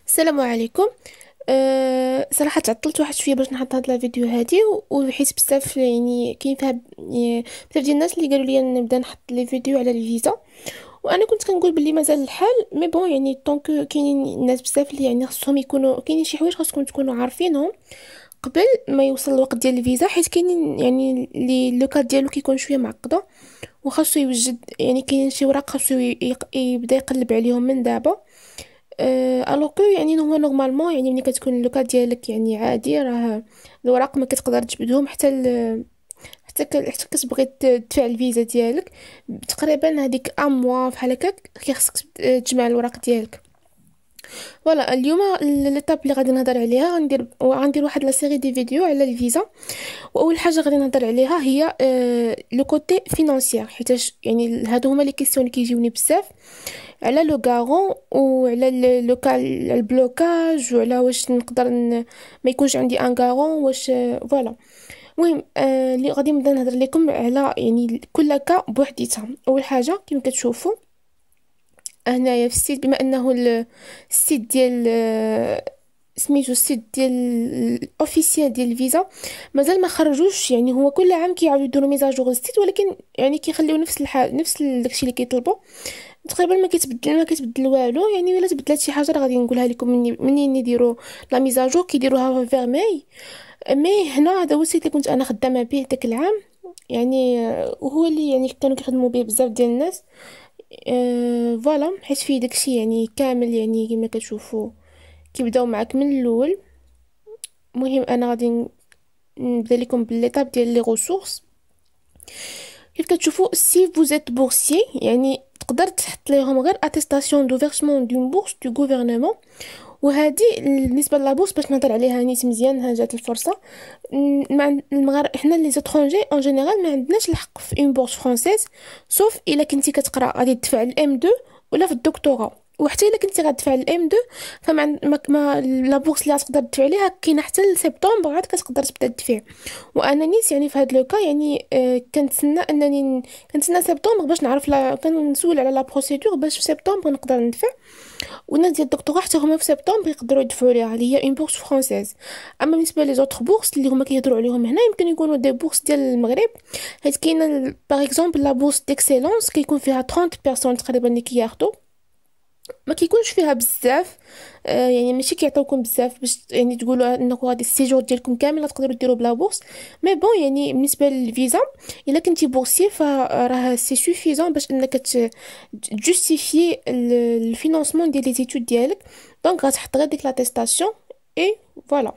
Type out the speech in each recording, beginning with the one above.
السلام عليكم. صراحه تعطلت واحد شويه باش نحط هاد لا فيديو هادي وحيت بزاف يعني كاين فيها بزاف ديال الناس اللي قالوا لي نبدا نحط لي فيديو على الفيزا. وانا كنت كنقول باللي مازال الحال مي بون يعني طونك كاينين الناس بزاف اللي يعني خصهم يكونوا كاينين شي حوايج خاصكم تكونوا عارفينهم قبل ما يوصل الوقت ديال الفيزا، حيت كاينين يعني اللي لوكاد ديالو كيكون شويه معقده وخاصو يوجد، يعني كاينين شي وراق خاصو يبدا يقلب عليهم من دابا. الوغ كو يعني هو نورمالمون يعني ملي كتكون اللوكا ديالك يعني عادي، راه الوراق ما كتقدر تجبدهم حتى حتى كتبغي تدفع الفيزا ديالك تقريبا هذيك موا بحال هكاك خصك تجمع الوراق ديالك. فوالا اليوم ليتاب اللي غادي نهضر عليها غندير واحد لا سيري دي فيديو على الفيزا. واول حاجه غادي نهضر عليها هي لو كوتي فينانسيير، حيتاش يعني هادو هما لي كيسيون اللي كيجيوني بزاف على لو غارون وعلى لو كا البلوكاج وعلى واش نقدر ما يكونش عندي ان غارون واش فوالا. المهم اللي غادي نبدا نهضر لكم على يعني كل كا بوحديتها. اول حاجه كما كتشوفوا هنايا في السيت، بما انه السيت ديال سميتو السيت ديال الاوفيسيال ديال الفيزا مازال ما خرجوش، يعني هو كل عام كيعاودوا يديروا ميزاجور للسيت، ولكن يعني كيخليو نفس الحال نفس داكشي اللي كيطلبوا تقريبا ما كيتبدل والو. يعني الا تبدلات شي حاجه راه غادي نقولها لكم منين يديروا لا ميزاجور كيديروها فيغ ماي. مي هنا هذا هو السيت اللي كنت انا خدامه به داك العام، يعني وهو اللي يعني كانوا كيخدموا به بزاف ديال الناس. فوالا حيت فيه داكشي يعني كامل، يعني كما كتشوفوا كيبداو معاك من الاول. المهم انا غادي نبدا لكم بالليطاب ديال لي ريسورس. كيف كتشوفوا سي فوزيت بورسيي يعني تقدر تحط ليهم غير اتيستاسيون دو فيرسمون دون بورس دو غوفرنمون. وهذه بالنسبه لابورس باش نهضر عليها نيت مزيان، ها جات الفرصه. مع المغاربه احنا لي زاترونجي اون جينيرال ما عندناش الحق في اون بورس فرونسيز، سوف الا كنتي كتقرا غادي تدفع الام 2 ولا في الدكتوراه. وحتى الا كنتي غادفع الام 2 فما لا بورس اللي غتقدر تدفع ليها كاينه حتى لسبتمبر عاد كتقدر تبدا تدفع. وانا نيت يعني في هذا لوكا يعني كنتسنى كنتسنى سبتمبر باش نعرف كنسول على لا بروسيدور باش في سبتمبر نقدر ندفع. والناس ديال الدكتوراه حتى هما في سبتمبر يقدروا يدفعوا ليها اللي هي اون بورس فرونسيز. اما بالنسبه لي زوتر بورس اللي هما كيهضروا عليهم هنا يمكن يكونوا دي بورس ديال المغرب، حيت كاينه باغ اكزومبل لا بورس ديكسيلونس كيكون فيها 30 بيرسون تقريبا اللي كياخذوا، ما كيكونش فيها بزاف. يعني ماشي كيعطيوكم بزاف باش يعني تقولوا انكم غادي السيجور ديالكم كامل تقدروا ديروا بلا بورس. مي بون يعني بالنسبه للفيزا الا كنتي بورسي فراه سي سوفيزون باش انك جوستيفي الفينانسمون ديال لي زيتود ديالك. دونك غتحط غير ديك لاتيستاسيون اي فوالا.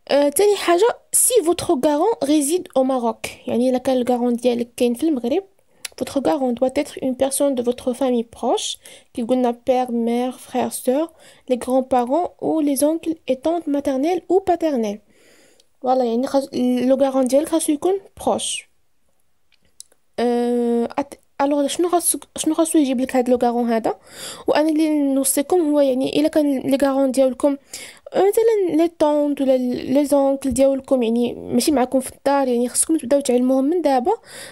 تاني حاجه سي فوتر غارون ريزيد او ماروك، يعني الا كان الغارون ديالك كاين في المغرب. Votre garant doit être une personne de votre famille proche, qui قلنا père, mère, frère, sœur, les grands-parents ou les oncles et tantes maternelles ou paternelles. Voilà, يعني لو garant ديالك خاصو يكون proche. الوغ شنو خاصو يجيب لك هاد لو غارون هذا. وانا اللي نوصيكم هو يعني الا كان لي غارون ديالكم مثلا لي طونط ولا لي زونكل ديالكم يعني ماشي معكم في الدار، يعني خصكم تبداو تعلموهم من دابا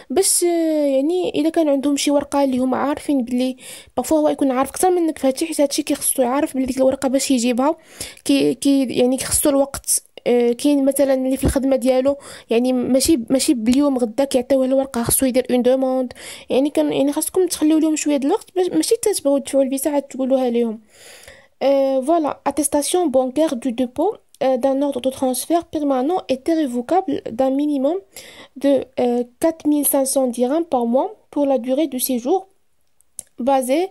باش يعني الا كان عندهم شي ورقه اللي هما عارفين بلي بارفو هو يكون عارف اكثر منك في هادشي، حيت هادشي كيخصو يعرف بلي ديك الورقه باش يجيبها يعني كيخصو الوقت. كاين مثلا اللي في الخدمه ديالو يعني ماشي باليوم غدا كيعطيوه الورقه، خصو يدير اون دوموند. يعني كان يعني خاصكم تخليو لهم شويه د الوقت باش ماشي تتبغيو تدفعوا الفيزا عاد تقولوها لهم. Voilà, attestation bancaire du dépôt d'un ordre de transfert permanent et irrévocable d'un minimum de 4500 dirhams par mois pour la durée du séjour basé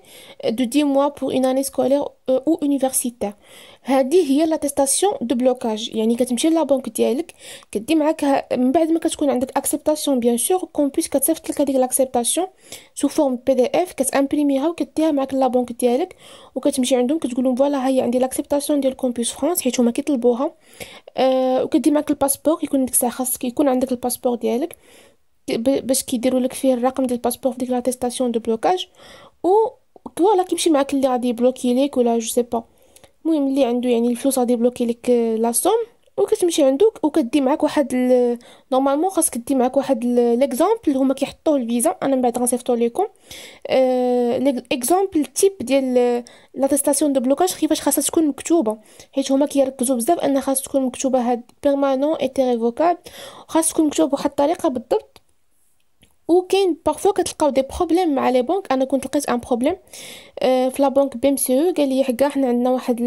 de 10 mois pour une année scolaire ou universitaire. هذه هي لاتيستاسيون دو بلوكاج، يعني كتمشي لابنك ديالك كدي معاك من بعد ما كتكون عندك اكسبتاسيون بيان سور كومبيس كتصيفط لك هذيك الاكسبتاسيون سو فورم بي دي اف كتامبريميها وكديها معاك لابنك ديالك وكتمشي عندهم كتقول لهم فوالا هي عندي لاكسبتاسيون ديال كومبيس فرانس حيت هما كيطلبوها. وكدي معاك الباسبور، يكون ديك الساعه خاصك يكون عندك الباسبور ديالك باش كيديروا لك فيه الرقم ديال الباسبور في ديك لاتيستاسيون دو بلوكاج. و فوالا كيمشي معاك اللي غادي يبلوكي ليك ولا جو سي با. المهم اللي عنده يعني الفلوس غادي يبلوكي لك لا سوم وكتمشي عندك وكدي معاك واحد نورمالمون خاصك دي معاك واحد ليكزامبل اللي هما كيحطوه الفيزا. انا من بعد غنصيفطو لكم ليكزامبل تيب ديال لاتيستاسيون دو بلوكاج كيفاش خاصها تكون مكتوبه، حيت هما كيركزوا بزاف ان خاص تكون مكتوبه هاد بيرمانون ايتي ريفوكابل، خاص تكون مكتوبه بواحد الطريقه بالضبط. وكاين بارفو كتلقاو دي بروبليم مع لي بنك. انا كنت لقيت ان بروبليم في لا بنك بي ام سي او، قال لي حكا حنا عندنا واحد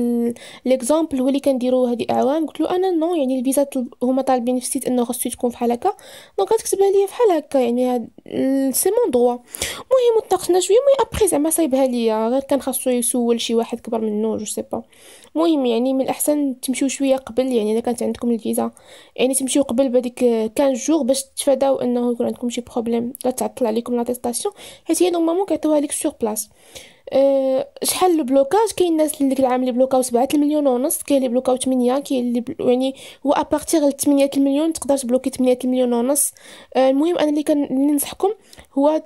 ليكزامبل هو اللي كنديرو هذه اعوام. قلت له انا نو، يعني الفيزا هما طالبين في السيت انه خاصو تكون بحال هكا، دونك غتكتبها لي بحال هكا، يعني هاد سي مون دروا. المهم تناقشنا شويه، مي ابري زعما صايبها ليا، غير كان خاصو يسول شي واحد كبر منه جو سي با. المهم يعني من الاحسن تمشيو شويه قبل، يعني اذا كانت عندكم الفيزا يعني تمشيو قبل بهذيك 15 جوغ باش تتفاداو انه يكون عندكم شي بروبليم لا تعطل عليكم لاتيستاسيون، حيت هي نورمالمون كيعطيوها لك سور بلاص. شحال البلوكاج؟ كاين الناس اللي ديك العام اللي بلوكاو 7 المليون ونص، كاين اللي بلوكاو 8، كاين اللي يعني هو ابارتيغ 8 المليون تقدر تبلوكي 8 المليون ونص. المهم انا اللي ننصحكم هو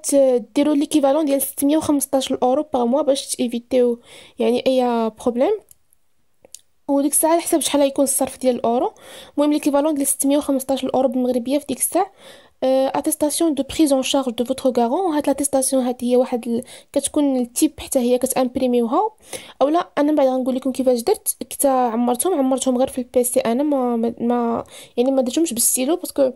ديروا ليكيفالون ديال 615 اورو باغ موا باش تيفيتيو يعني اي بروبليم. وديك الساعه على حسب شحال غيكون الصرف ديال الاورو. المهم ليكيفالون ديال 615 اورو بالمغربيه في ديك الساعه. اتستاسيون دو بريز اون شارج دو فوتر غارون. هاد لاتستاسيون هاد هي واحد كتكون التيب حتى هي كتامبريميوها، اولا انا من بعد غنقول لكم كيفاش درت. كنت عمرتهم غير في البيسي، انا يعني ما درتهمش بالستيلو باسكو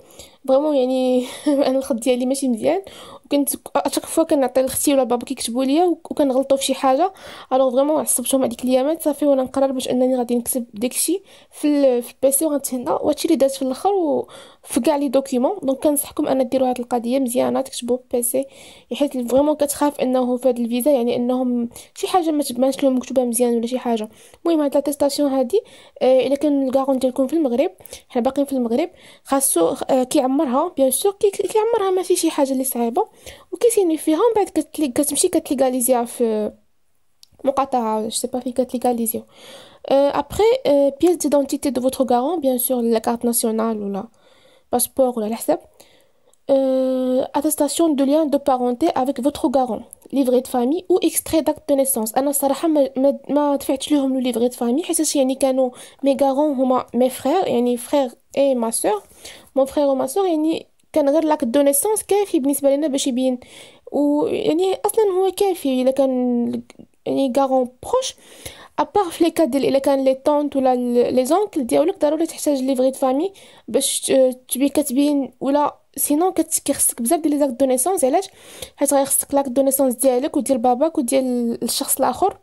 فريمون يعني انا الخط ديالي ماشي مزيان، وكنت اشاك فوا كنعطي لختي ولا بابا كيكتبوا ليا وكنغلطوا في شي حاجه. الوغ فريمون عصبتهم هذيك الايامات صافي، وانا نقرر باش انني غادي نكتب داكشي في البيسي وغنتهنى. وهادشي اللي درت في الاخر وفي كاع لي دوكيومون. دونك كنصحكم ان ديروا هاد القضيه مزيانه، تكتبوا بيسي، حيت فريمون كتخاف انه في هاد الفيزا يعني انهم شي حاجه ما تبانش لهم مكتوبه مزيان ولا شي حاجه. المهم هاد لاتيستاسيون هادي الا كان الكارون ديالكم في المغرب، حنا باقيين في المغرب، خاصو كيعمرها بيان سور، كيعمرها ماشي شي حاجه اللي صعيبه، وكيسيني فيها من بعد كتمشي كتليغاليزيها في مقاطعه جو سي با في كتليغاليزيو. ابري بيس ديدونتيتي دو فوتر غارون بيان سور، لا كارت ناسيونال ولا باسبور ولا على حساب. attestation de lien de parenté avec votre garant, livret de famille ou extrait d'acte de naissance. انا الصراحه ما دفعتش لهم لو livret de famille حيت يعني كانوا مي غارون هما مي فرير، يعني فرير اي ما سور، مون فرير و ما سور، يعني كان غير لاك دو نيسونس كافي بالنسبه لنا باش يبين. ويعني اصلا هو كافي الا كان يعني غارون بروش، ابار في لي كاد ديال الا كان لي طونط ولا لي زونكل ديالك ضروري تحتاج ليفغي دو فامي باش تبي كتبين، ولا سينون كيخصك بزاف ديال لي زاك دو نيسونس. علاش؟ حيت غيخصك لاك دو نيسونس ديالك وديال باباك وديال الشخص الاخر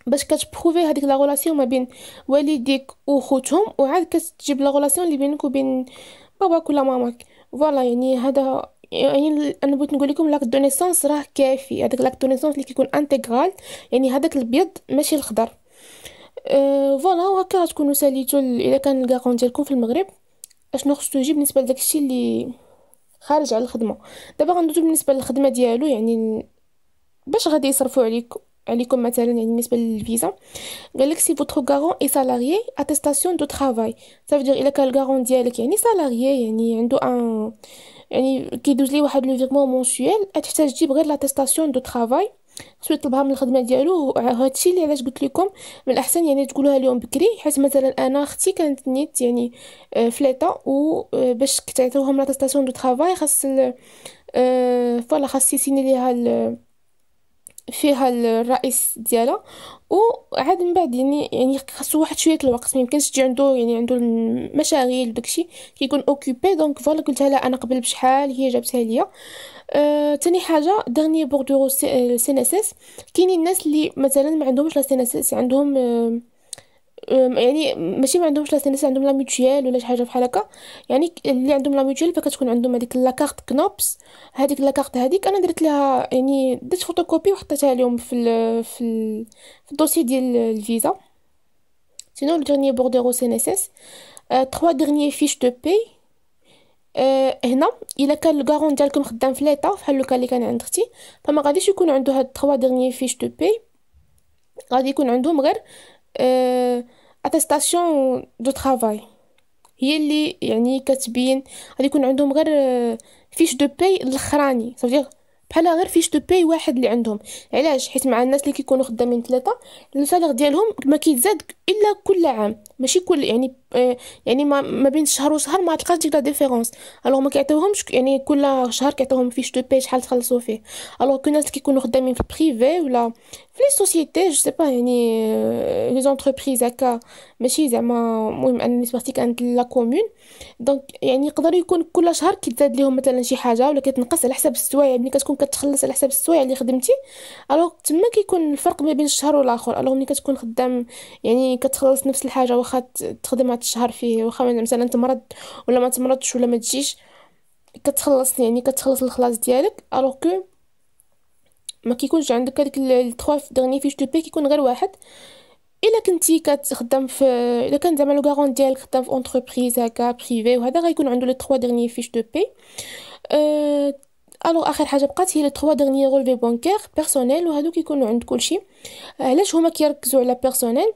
باش كتبروفي هذيك لا غولاسيون ما بين والديك وخوتهم، وعاد كتجيب لا غولاسيون اللي بينك وبين باباك ولا ماماك. فوالا يعني هذا يعني انا بغيت نقول لكم لاك دو نيسونس راه كافي، هذاك لاك دو نيسونس اللي كيكون انتغرال، يعني هذاك الابيض ماشي الخضر. فوالا وهكا غتكونوا ساليتو الا كان الكاغون ديالكم في المغرب. اشنو خصو يجي بالنسبه لداكشي اللي خارج على الخدمه؟ دابا غندوزو بالنسبه للخدمه ديالو، يعني باش غادي يصرفوا عليكم مثلا، يعني بالنسبه للفيزا قال لك سي فوتر غارون اي سالاريي اتستاسيون دو ترافاي. صافي دير الا كان الغارون ديالك يعني سالاريي، يعني عنده ان يعني كيدوز ليه واحد لو فيغمون مونسيوال، تحتاج تجيب غير لاتستاسيون دو ترافاي، خصو يطلبها من الخدمه ديالو. هادشي اللي علاش قلت لكم من الاحسن يعني تقولوها اليوم بكري، حيت مثلا انا اختي كانت نيت يعني في ليطا، و باش كتعطيوهم لاتستاسيون دو ترافاي خاص فوالا خاص يسيني ليها فيها الرئيس ديالها. وعاد من بعد يعني خاصو واحد شويه الوقت، ما يمكنش تجي عنده يعني عنده المشاغل وداكشي كيكون اوكوبي. دونك فوالا قلتها لها انا قبل بشحال، هي جابتها ليا. تاني حاجه دغني بوردورو سي ان اس اس. كاينين الناس اللي مثلا ما عندهمش لا سي ان اس اس، عندهم يعني ماشي ما عندهمش لا سي ان اس، عندهم لا ميوتويال ولا شي حاجه بحال هكا. يعني اللي عندهم لا ميوتويال فكتكون عندهم هذيك لا كارت كنوبس. هذيك لا كارت هذيك انا درت لها يعني درت فوتوكوبي وحطيتها لهم في الدوسي ديال الفيزا. سينو لو dernier bordereau CNSS. 3 derniers fiches de paye. هنا الا كان الكارون ديالكم خدام في ليطا بحال لو كان اللي كان عند اختي، فما غاديش يكون عنده هاد 3 derniers fiches de paye، غادي يكون عندهم غير اتستاسيون دو ترافاي، هي اللي يعني كتبين. غادي يكون عندهم غير فيش دو باي الاخراني، صافي بحال غير فيش دو باي واحد اللي عندهم. علاش؟ حيت مع الناس اللي كيكونوا خدامين ثلاثه السالير ديالهم ما كيتزاد الا كل عام، ماشي كل يعني يعني ما بين شهر وشهر ما تلقاش ديك لا ديفيرونس. الوغ ما كيعطيوهمش يعني كل شهر كيعطيوهم فيش دو باي شحال تخلصوا فيه. الوغ كو الناس اللي كيكونوا خدامين في البريفي ولا في لي سوسيتي جو سي با يعني لي زونتربريز هكا، ماشي زعما المهم انا بالنسبه لي كانت لا كومون. دونك يعني يقدر يكون كل شهر كيتزاد ليهم مثلا شي حاجه ولا كتنقص على حسب السوايع، ملي كتكون كتخلص على حسب السوايع اللي خدمتي الوغ تما كيكون الفرق ما بين الشهر والاخر. الوغ ملي كتكون خدام يعني كتخلص نفس الحاجه واخا تخدم هاد الشهر فيه، واخا مثلا تمرض ولا ما تمرضش ولا ما تجيش كتخلص يعني كتخلص الخلاص ديالك. الوغ كو ما كيكونش عندك هذيك التخوا دغني فيش دو بي، كيكون غير واحد. الا كنتي كتخدم في، الا كان زعما لو غارون ديالك خدام في اونتربريز هكا بريفي وهذا غيكون عنده لي 3 ديرني فيش دو بي. أه... الوغ اخر حاجه بقات هي لي 3 ديرني رولفي بانكير بيرسونيل، وهادو كيكونوا عند كلشي. علاش هما كيركزوا على بيرسونيل؟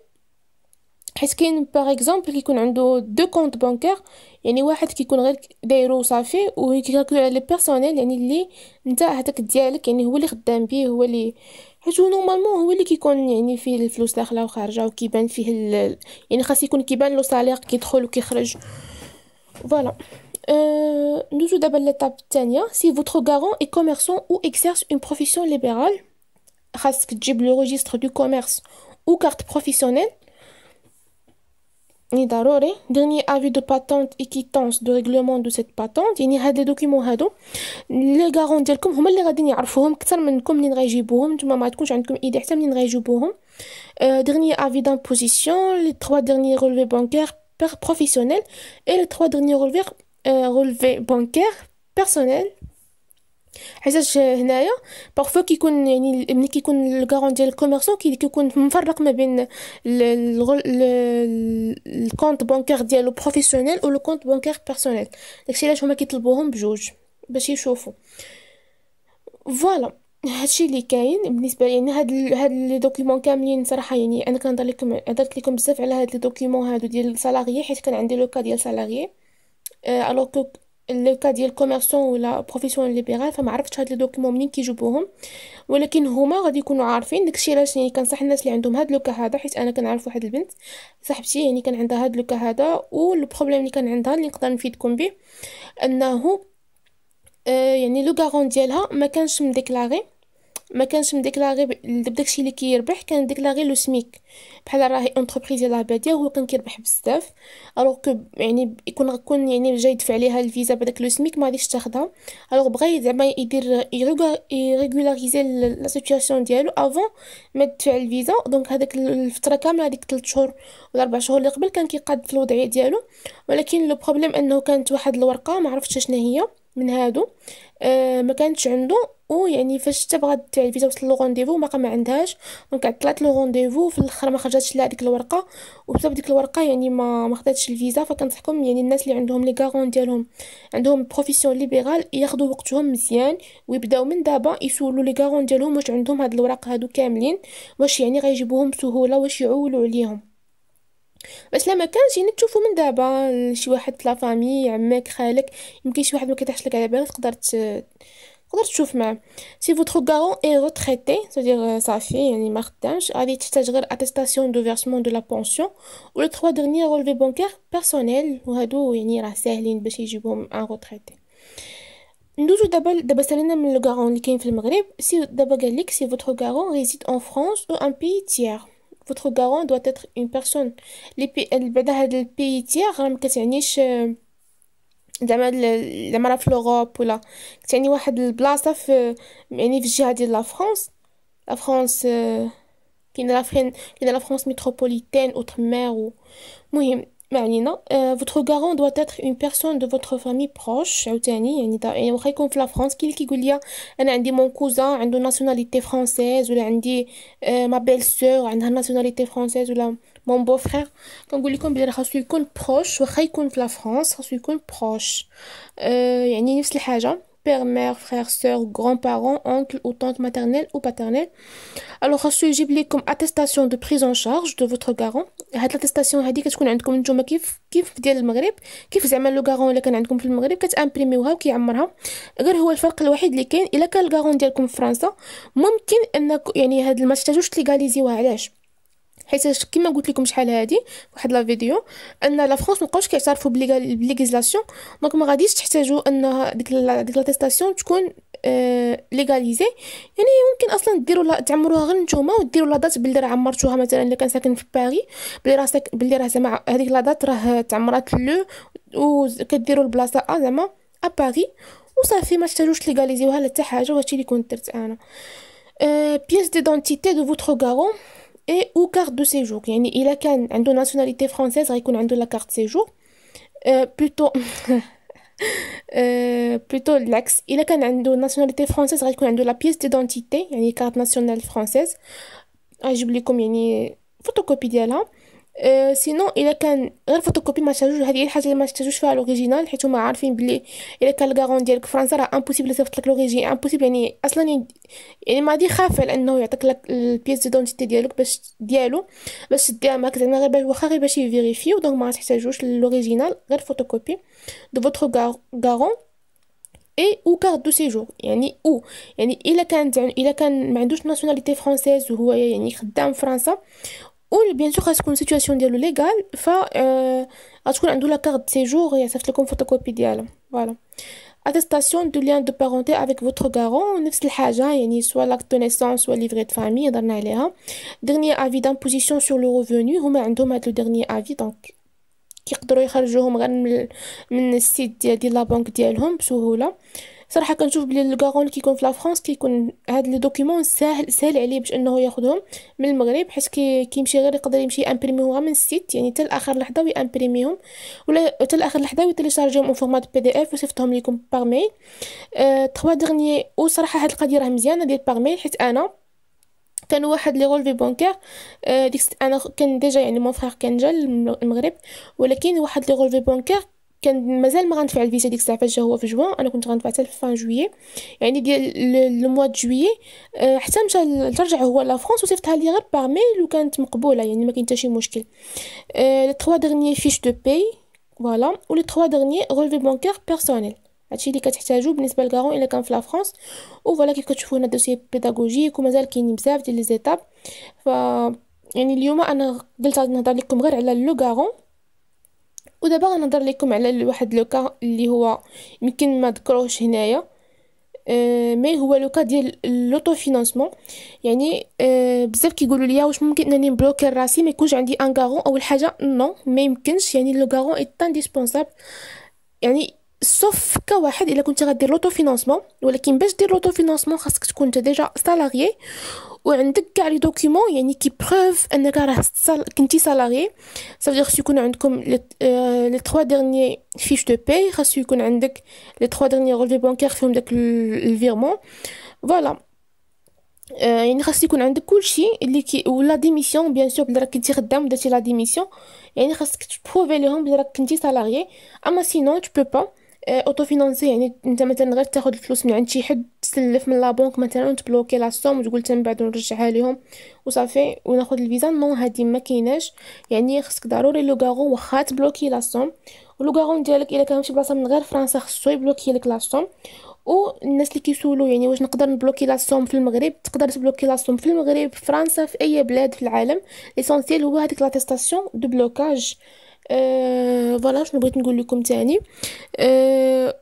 حيت كاين باغ اكزومبل كيكون عنده دو كونط بانكير، يعني واحد كيكون غير دايرو صافي، وكيركزوا على لي بيرسونيل يعني اللي نتا هذاك ديالك يعني هو اللي خدام به، هو اللي حيت هو نورمالمون هو اللي كيكون يعني فيه الفلوس داخله وخارجه وكيبان فيه يعني خاص يكون كيبان لو صالير كيدخل وكيخرج. فوالا. ندوزو دابا ليطاب الثانيه. سي فوتر غارون اي كوميرسون او اكسيرس اون بروفيسيون ليبرال، خاصك تجيب لو ريجستر دو كوميرس او كارت بروفيسيونيل يعني ضروري. dernier avis de patente et quittance de règlement de cette patente، يعني هاد لي دوكيمون هادو لي غارون ديالكم هما اللي غاديين يعرفوهم اكثر منكم منين غيجيبوهم، نتوما ما تكونش عندكم ايدي حتى منين غيجيبوهم. dernier avis d'imposition، les 3 derniers relevés bancaires professionnels et les 3 derniers relevés bancaires personnels. حيتاش هنايا بارفو كيكون يعني ملي كيكون الكارون ديال الكوميرسون كيكون مفرق ما بين الكونط بانكير ديالو بروفيسيونيل و لو كونط بانكير بيرسونيل. داكشي علاش هما كيطلبوهم بجوج باش يشوفوا. فوالا هادشي اللي كاين بالنسبه يعني هاد لي دوكيومون كاملين صراحه. يعني انا كنهضر لكم هضرت لكم بزاف على هاد لي دوكيومون هادو ديال السالاريي حيت كان عندي لو كا ديال سالاريي. الوغ كو لو كا ديال كوميرسون ولا بروفيسيون ليبرال فما عرفتش هاد لي دوكيومون منين كيجيبوهم، ولكن هما غادي يكونوا عارفين. داكشي علاش يعني كنصح الناس اللي عندهم هاد لو كا هذا، حيت انا كنعرف واحد البنت صاحبتي يعني كان عندها هاد لو كا هذا، والبروبليم اللي كان عندها اللي نقدر نفيدكم به انه يعني لو غارون ديالها ما كانش مديكلاري بداكشي اللي كيربح، كان ديكلاري لو سميك بحال راهي اونتربريز يلاه باديه وهو كان كيربح بزاف. الوغ كو يعني يكون يعني جاي يدفع عليها الفيزا بداك لو سميك ما غاديش تاخدها. الوغ بغى زعما يدير يريغولاريزي لا سيتوياسيون ديالو افون ما تدفع الفيزا. دونك هذاك الفتره كامله هذيك 3 شهور ولا 4 شهور اللي قبل كان كيقاد في الوضعيه ديالو، ولكن لو بروبليم انه كانت واحد الورقه ما عرفتش شنو هي من هادو ما كانتش عنده. ويعني فاش حتى بغات تاع الفيزا وصل لو رونديفو ما عندهاش، دونك عطلات لو رونديفو في الاخر ما خرجتش لها ديك الورقه، وبسبب ديك الورقه يعني ما خداتش الفيزا. فكنصحكم يعني الناس اللي عندهم لي غارون ديالهم عندهم بروفيسيون ليبرال ياخذوا وقتهم مزيان ويبداو من دابا يسولوا لي غارون ديالهم واش عندهم هاد الوراق هادو كاملين، واش يعني غيجيبوهم بسهوله، واش يعولوا عليهم. بس لما كانش يعني تشوفوا من دابا شي واحد في لا فامي عمك خالك يمكن شي واحد ما كيطيحش لك على بالك تقدر تشوف معاه. سي فوتر غارون اي روتريتي سادير صافي يعني ما خدامش، غادي تحتاج غير اتستاسيون دو فيرسمون دو لا بونسيون و لو 3 ديرني رولفي بانكير بيرسونيل، وهادو يعني راه ساهلين باش يجيبوهم ان روتريتي. ندوزو دابا سالينا من لو غارون اللي كاين في المغرب. سي دابا قال لك سي فوتر غارون ريزيد ان فرانس او ان بيي تيير. votre garant doit être une personne بعدا هاد البيي تيير راه ما كتعنيش زعما راه في لوروب، ولا كتعني واحد البلاصه في يعني في الجهه ديال لا فرانس. لا فرانس كاين لا فرانس ميتروبوليتان اوتر مير مهم ما علينا. votre garant doit être une personne de votre famille proche عاوتاني يعني واخا يكون في لا فرانس. كاين اللي كيقول لي انا عندي مون كوزان عنده ناسيوناليتي فرانسيز، ولا عندي ما بيل سور عندها ناسيوناليتي فرانسيز، ولا مون بو فرير. كنقول لكم بلي خاصو يكون بروش، واخا يكون في لا فرانس خاصو يكون بروش يعني نفس الحاجه. père, mère, frère, sœur, grands-parents, oncle ou tante maternelle ou paternelle. الوغ خاصو يجيب لكم اتستاسيون دو بريز ان شارج دو فوتر غارون. هاد لاتستاسيون هادي كتكون عندكم نتوما كيف ديال المغرب، كيف زعما لو غارون اللي كان عندكم في المغرب كتامبريميوها وكيعمرها. غير هو الفرق الوحيد اللي كاين الا كان الغارون ديالكم في فرنسا ممكن انك يعني هاد ما تحتاجوش تليغاليزيوها. علاش؟ حيت كيما قلت لكم شحال هادي واحد لا فيديو ان لا فرنسا مابقاوش كيعترفوا بليغيزلاسيون، دونك ما غاديش تحتاجوا ان ديك لاتيستاسيون تكون ليغاليزي. يعني ممكن اصلا ديروا تعمروها غير نتوما وديروا لا دات بلي راه عمرتوها. مثلا الا كان ساكن في باري بلي راه زعما هذيك لا دات راه تعمرات لو وكديروا البلاصه زعما باري وصافي، ما تحتاجوش ليغاليزيوها لا حتى حاجه. وهادشي اللي كنت درت انا. بيس ديدونتيتي دو فوتر غارون اي او كارت دو سيجور. يعني الا كان عنده ناسيوناليتي فرونسيز غيكون عنده لا كارت سيجور. بلوتو بلوتو العكس، الا كان عنده ناسيوناليتي فرونسيز غيكون عنده لا بيس ديدونتيتي يعني كارت ناسيونال فرونسيز. غيجيب لكم يعني فوتوكوبي ديالها. سينو الا كان غير فوتوكوبي ما تحتاجوش. هذه هي الحاجه اللي ما تحتاجوش فيها لوريجينال، حيت هما عارفين بلي الا كان الكارون ديالك في فرنسا راه امبوسيبل يصيفط لك لوريجين، امبوسيبل يعني اصلا. يعني ما دي خافه لانه يعطيك لك البيس ديدونتيتي ديالك باش ديها معاك زعما غير واخا غير باش يفيريفيو. دونك ما تحتاجوش لوريجينال، غير فوتوكوبي دو فوتر غارون اي او كارت دو سيجور. يعني او يعني الا كان ما عندوش ناسيوناليتي فرونسيز وهو يعني خدام في فرنسا و بيان سور غتكون سيتوياسيون ديالو ليغال، ف غتكون عنده لا كارت سيجور يصيفط لكم فوتوكوبي ديالها. فوالا. attestation de lien de parenté avec votre garant نفس الحاجة، يعني soit l'acte de naissance soit livret de famille هضرنا عليها. dernier avis d'imposition sur le revenu هما عندهم هاد لو dernier avis، دونك كيقدروا يخرجوهم غير من السيت ديال لا بنك ديالهم بسهولة. صراحه كنشوف بلي الكارون اللي كيكون في لا فرنسا كيكون هاد لي دوكيومون سهل عليه باش انه ياخذهم من المغرب، حيت كيمشي غير يقدر يمشي يامبريميهم غير من السيت، يعني حتى لاخر لحظه ويامبريميهم، ولا حتى لاخر لحظه ويتيليشارجيهم اون فورمات بي دي اف ويصيفطهم لكم باغ ميل. تخوا ديرني. وصراحه هاد القضيه راه مزيانه ديال باغ ميل، حيت انا كان واحد لي رولفي بانكير انا كان ديجا يعني مون فخير كان جا المغرب، ولكن واحد لي رولفي بانكير كان مازال ما غندفع الفيزا ديك الساعه فاش جا هو في جوان. انا كنت غندفع حتى في فان جويي، يعني ديال لو موا دو جويي. حتى مشى ترجع هو لا فرنسا وصيفطها لي غير باغ ميل وكانت مقبوله، يعني ما كاين حتى شي مشكل. لي 3 ديرنيي فيش دو باي فوالا، و لي 3 ديرنيي رولفي بانكير بيرسونيل. هادشي اللي كتحتاجو بالنسبه للكارون الا كان في لا فرنسا. وفوالا كيف كتشوفوا هنا دوسي بيداغوجيك ومازال كاينين بزاف ديال لي زيتاب. ف يعني اليوم انا قلت غادي نهضر لكم غير على لو كارون، ودابا غنهضر لكم على واحد لو كا اللي هو يمكن ما ذكروش هنايا. مي هو لو كا ديال لوطو فينانسمون. يعني بزاف كيقولوا لي واش ممكن انني نبلوكي راسي ما يكونش عندي ان كارون. اول حاجه نو ما يمكنش، يعني لو كارون اي انديسبونسابل، يعني سوف كواحد الا كنت غدير لوطو فينانسمون. ولكن باش دير لوطو فينانسمون خاصك تكون انت ديجا سالاريي وعندك كاع لي دوكيومون يعني كي بروف انك راه كنتي سالاريي. صافي خصو يكون عندكم لي 3 ديرنيي فيش دو باي، خاصو يكون عندك لي 3 ديرنيي رولفي بانكير فيهم داك الفيرمون. فوالا. يعني خاص يكون عندك كلشي اللي ولا ديميسيون بيان سور بلي راك كنتي خدام ودرتي لا ديميسيون، يعني خاصك تبروفي لهم بلي راك كنتي سالاريي. اما سينو تو با اوتو فينانسي، يعني انت مثلا غير تاخذ الفلوس من عند شي حد تسلف من لا بنك مثلا وتبلوكي لا سوم وتقول من بعد نرجعها لهم وصافي وناخذ الفيزا. نو هادي ما كايناش، يعني خصك ضروري لو كارون واخا تبلوكي لا سوم، ولو كارون ديالك الا كان شي بلاصه من غير فرنسا خصو يبلوكي لك لا سوم. والناس اللي كيسولوا يعني واش نقدر نبلوكي لا سوم في المغرب، تقدر تبلوكي لا سوم في المغرب في فرنسا في اي بلاد في العالم. ليسونسيال هو هذيك لاتيستاسيون دو بلوكاج. فوالا شنو بغيت نقول لكم تاني.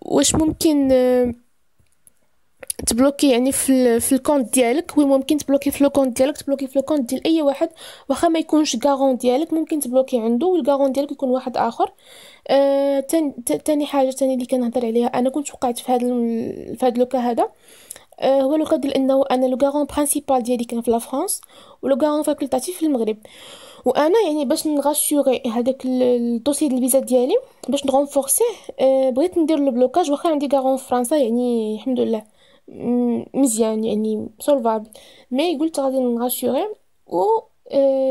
واش ممكن تبلوكي يعني في الكونت ديالك؟ وي ممكن تبلوكي في لو كونت ديالك، تبلوكي في لو كونت ديال اي واحد واخا ما يكونش كارون ديالك، ممكن تبلوكي عنده والكارون ديالك يكون واحد اخر. تاني حاجه تاني اللي كنهضر عليها انا كنت وقعت في هذا لو كا هذا. هو لو كا ديال انه انا لو كارون برينسيبال ديالي كان في لا فرنسا ولو كارون فاكولتاتيف في المغرب. وانا يعني باش نغاسيوري هذاك الدوسي ديال الفيزا ديالي باش نغونفورسيه، بغيت ندير لو بلوكاج واخا عندي كارون في فرنسا، يعني الحمد لله مزيان يعني سولفابل. مي قلت غادي نغاسيوري و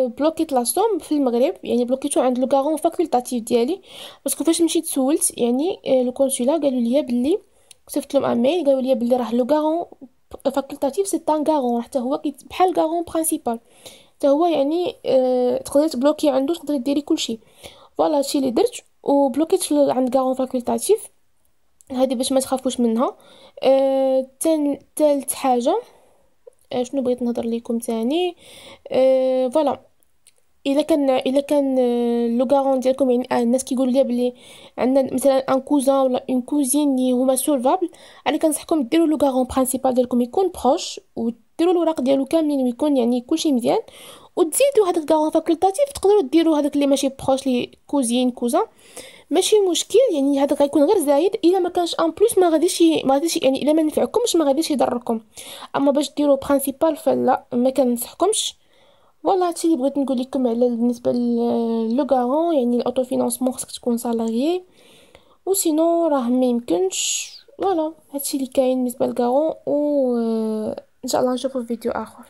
بلوكيت لا سوم في المغرب، يعني بلوكيتو عند لو كارون فاكولتاتيف ديالي. باسكو فاش مشيت سولت يعني لو كونسولا قالوا لي بلي صيفط لهم ايميل قالوا لي بلي راه لو غارون فاكولتاتيف سي ان غارون، حتى هو بحال غارون برينسيبال، حتى هو يعني تقدري تبلوكي عنده، تقدري ديري كلشي. فوالا هادشي اللي درت وبلوكيت عند غارون فاكولتاتيف. هذه باش ما تخافوش منها. تالت حاجه، شنو بغيت نهضر لكم تاني؟ فوالا، الا كان لو غارون ديالكم يعني الناس كيقولوا لي بلي عندنا مثلا ان كوزان ولا اون كوزين اللي هما سولفابل، انا كنصحكم ديروا لو غارون برينسيپال ديالكم يكون بروش، وديروا الوراق ديالو كاملين ويكون يعني كلشي مزيان، وتزيدوا هذاك غارون فاكولتاتيف تقدروا ديروا هذاك اللي ماشي بروش لي كوزين كوزان، ماشي مشكل. يعني هذا غيكون غير زايد، الا ما كانش ان بليس ما غاديش يعني الا ما نفعكمش ما غاديش يضركم. اما باش ديروا برينسيپال فلا ما كنصحكمش. فوالا هادشي اللي بغيت نقول لكم على بالنسبه لو غارون، يعني الاوتو فينانسمون خصك تكون سالاريي، وسينو راه ما يمكنش. فوالا هادشي اللي كاين بالنسبه للغارون، و ان شاء الله نشوفو في فيديو اخر.